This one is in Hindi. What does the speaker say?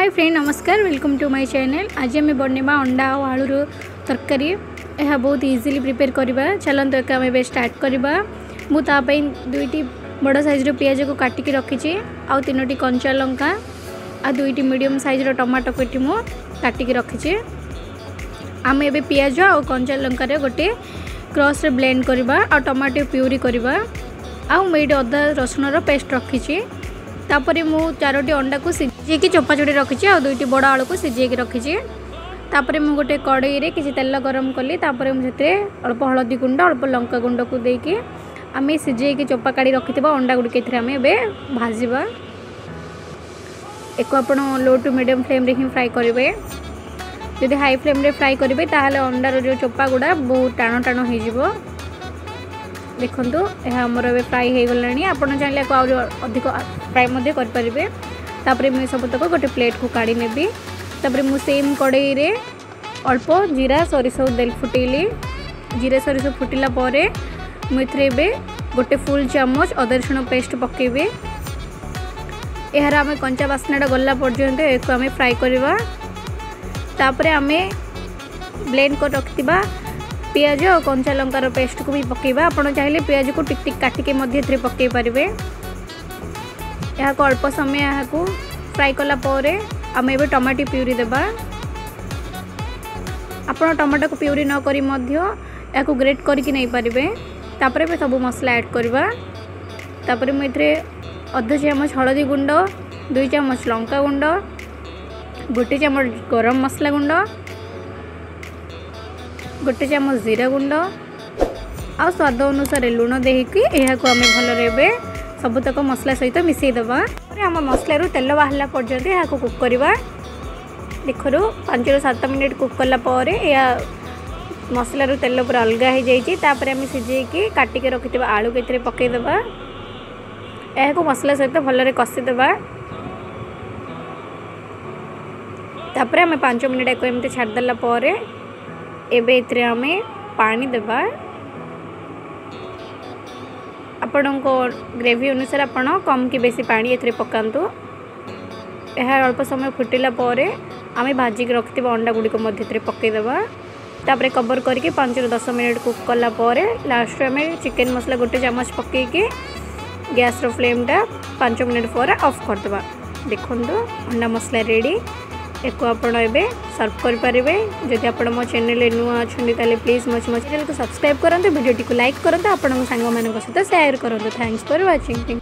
हाय फ्रेंड नमस्कार वेलकम टू माय चैनल। आज आम बनवा अंडा और आलू तरकारी। यह बहुत इजीली प्रिपेयर करवा। चलते एक आम स्टार्ट करवा। मुझे दुईटी बड़ साइज पियाज को काटिकी रखी आउ 3टी कंचा लंका आ 2टी मीडियम साइज टमाटो को मु काटिकी रखी। आम ए पियाज और कंचा लंकार गोटे क्रॉस रे ब्लेंड करवा आ टमाटो प्यूरी करवा। आउ मुझे अदा रसुण पेस्ट रखी। तापर मु 4टी अंडा को सिझेकी चोपा चोड़ी रखी आ 2टी बड़ आलू को सिझेकी रखी। तापर मु गोटे कड़ई रे किसी तेल गरम कली। तापर मुझे अल्प हलदी गुंड अल्प लंका गुंड को देकी आम सिझेकी चोपा काढ़ी रखि अंडा गुड़िक आम भाजवा। एक आप लो टू मीडियम फ्लेम रे ही फ्राई करेंगे। जदि हाई फ्लेम रे फ्राई करेंगे ताहले अंडार जो चोपा गुड़ा बहुत टाण टाण हो। देखो यह आमर ए फ्राई हो गलानी। आपड़ चाहिए अधिक फ्राई करेंगे। तापर मुझे सबतक गोटे प्लेट को काढ़ी नेबी। तापर मु सेम कड़ई रे अल्प जीरा सरिष देल फुटेली। जीरा सरिष फुटिला परे मुझे गोटे फुल चामच अदा रसुण पेस्ट पकेबे। यार आम कंचा बास्नाटा गला पर्यंत एक आम फ्राई करवा। तापर आम ब्लेंड कर रखिथिबा पियाज और कंचा लंकार पेस्ट को भी पकेबा। आपड़ चाहिए पियाज को टिक टिक काटिके मध्य पकई पारे। यहाँ को अल्प समय यहाँ को फ्राई कला परे आम ए टमाटो प्यूरी देबा। आपड़ टमाटो को प्यूरी न करी मध्य या को ग्रेट करके नहीं पारे। तापर भी सब मसला ऐड करवा। तापर मुझे अध चामच हलदी गुंड 2 चामच लंका गुंड 1 चामच गरम मसला गुंड 1 चामच जीरा गुंड आ स्वाद अनुसार लुण देकी यह को आम भल सबतक मसला सहित मिसईदबा। आम मसलू तेल बाहर पर्यंत यहाँ को कुक करवा। देखो 5 ରୁ 7 मिनट कुक कलापर या मसलू तेल पूरा अलग हो जाइए। आम सिझेकी काटिके रखि आलू के पकईदबा। यह को मसला सहित भल कषिदेबा। तापर आम 5 मिनट एक एमती छाड़देला एबे आम पानी देबा। आपण ग्रेवी अनुसार आपण कम कि बेसी पानी ए पकातु। यह अल्प समय फुटिला आम भाजिक रखि अंडा गुड़िक मध्य पकईदबा। तापर कवर करके 5 ରୁ 10 मिनट कुक कला लास्ट आम चिकेन मसला 1 चामच पकईकी गैस रो फ्लेम टा 5 मिनट पर ऑफ करदबा। देखो अंडा मसला रेडी। एक आपण ए सर्व करेंगे। जदि आप मो चैनल नुआ अच्छा ताले प्लीज मो चैनल को सब्सक्राइब करूँ। वीडियो को लाइक करूँ। आपण सांग मान सहित शेयर करूँ। Thanks for watching.